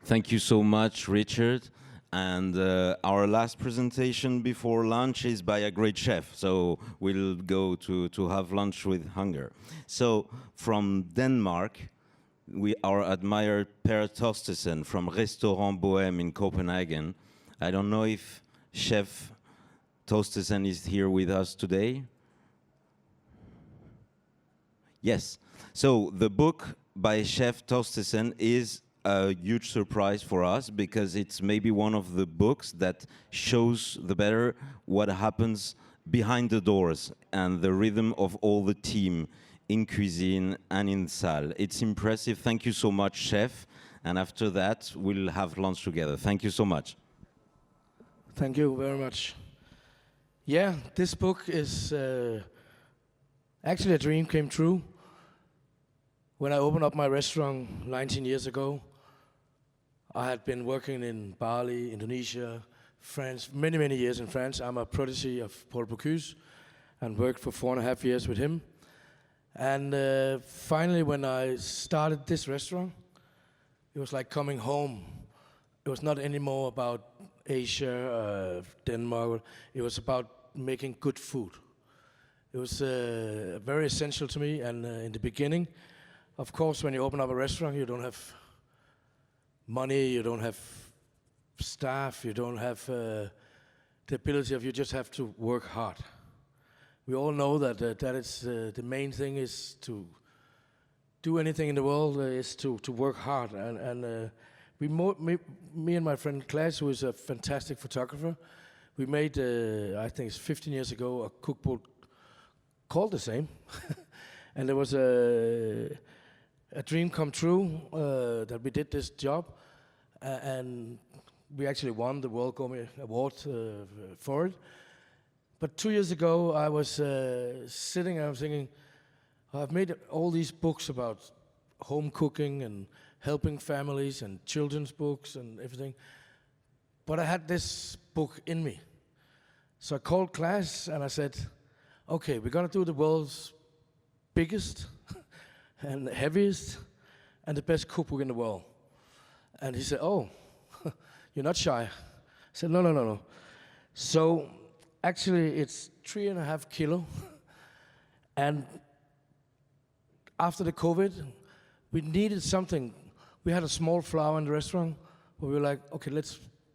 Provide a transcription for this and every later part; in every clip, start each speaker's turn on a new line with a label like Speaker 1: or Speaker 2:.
Speaker 1: Thank you so much, Richard. And our last presentation before lunch is by a great chef. So we'll go to have lunch with hunger. So from Denmark, our admired Per Thostesen from Restaurant Bohème in Copenhagen. I don't know if Chef Thostesen is here with us today. Yes. So the book by Chef Thostesen is a huge surprise for us because it's maybe one of the books that shows the better what happens behind the doors and the rhythm of all the team in cuisine and in salle. It's impressive. Thank you so much, Chef. And after that, we'll have lunch together. Thank you so much.
Speaker 2: Thank you very much. Yeah, this book is actually a dream came true. When I opened up my restaurant 19 years ago, I had been working in Bali, Indonesia, France, many, many years in France. I'm a protege of Paul Bocuse and worked for 4.5 years with him. And finally, when I started this restaurant, it was like coming home. It was not anymore about Asia, Denmark. It was about making good food. It was very essential to me. And in the beginning, of course, when you open up a restaurant, you don't have money, you don't have staff, you don't have the ability of, you just have to work hard. We all know that that is the main thing is to do anything in the world is to work hard. And me and my friend Klaas, who is a fantastic photographer, we made, I think it's 15 years ago, a cookbook called the same. And there was a dream come true that we did this job, and we actually won the World Gourmand Awards for it. But 2 years ago, I was sitting and I was thinking, I've made all these books about home cooking and helping families and children's books and everything, but I had this book in me. So I called Klaas and I said, okay, we're gonna do the world's biggest and the heaviest and the best cookbook in the world. And he said, oh, you're not shy. I said, no. So actually it's 3.5 kilos. And after the COVID, we needed something. We had a small flour in the restaurant, but we were like, okay,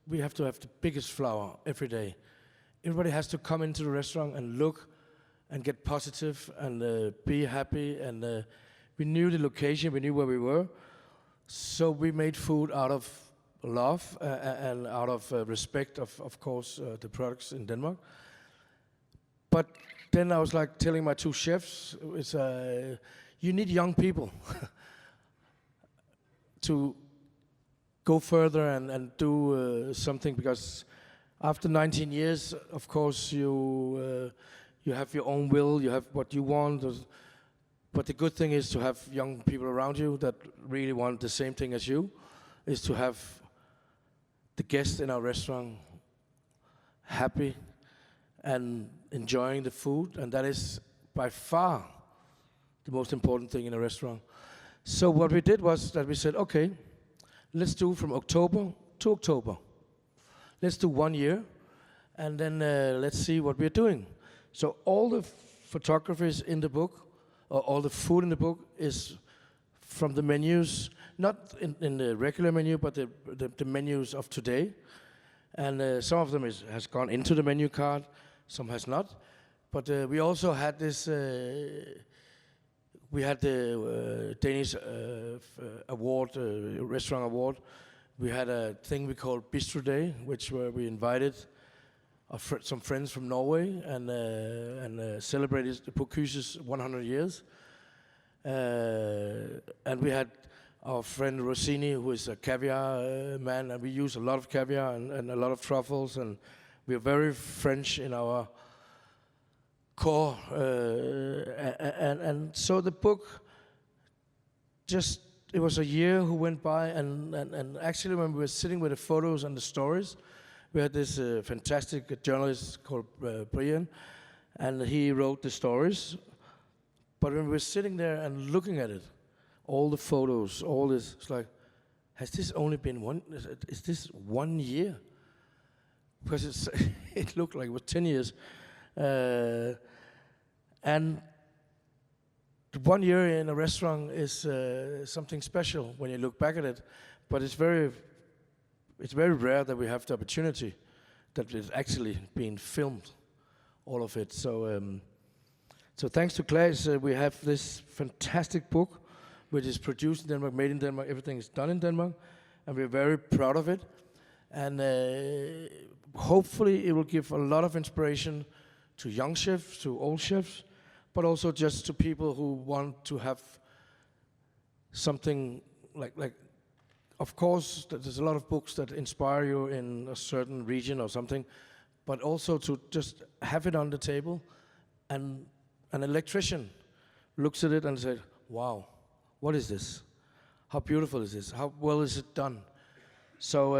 Speaker 2: we have to have the biggest flour every day. Everybody has to come into the restaurant and look and get positive and be happy. And we knew the location, we knew where we were. So we made food out of love and out of respect of course, the products in Denmark. But then I was like telling my two chefs, you need young people to go further and do something, because after 19 years, of course, you have your own will, you have what you want. But the good thing is to have young people around you that really want the same thing as you, is to have the guests in our restaurant happy and enjoying the food. And that is by far the most important thing in a restaurant. So what we did was that we said, okay, let's do from October to October. Let's do 1 year, and then let's see what we're doing. So all the photographies in the book, or all the food in the book, is from the menus, not in the regular menu, but the menus of today. And some of them has gone into the menu card, some has not. But we also had this, we had the Danish award, restaurant award. We had a thing we called Bistro Day, where we invited some friends from Norway and celebrated the Bocuse's 100 years. And we had our friend Rossini, who is a caviar man, and we use a lot of caviar and a lot of truffles, and we're very French in our core. And so the book, it was a year who went by, and actually when we were sitting with the photos and the stories, we had this fantastic journalist called Brian, and he wrote the stories. But when we were sitting there and looking at it, all the photos, all this, it's like, has this only been one? Is this 1 year? Because it's it looked like it was 10 years, and 1 year in a restaurant is something special when you look back at it. But it's very rare that we have the opportunity that it's actually being filmed, all of it. So thanks to Claes, we have this fantastic book, which is produced in Denmark, made in Denmark. Everything is done in Denmark, and we're very proud of it. And hopefully it will give a lot of inspiration to young chefs, to old chefs, but also just to people who want to have something like. Of course, there's a lot of books that inspire you in a certain region or something, but also to just have it on the table, and an electrician looks at it and says, wow, what is this? How beautiful is this? How well is it done? So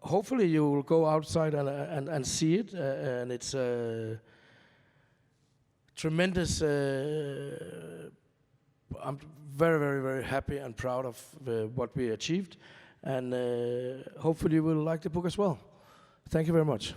Speaker 2: hopefully you will go outside and see it, and it's a tremendous. I'm very, very, very happy and proud of what we achieved, and hopefully you will like the book as well. Thank you very much.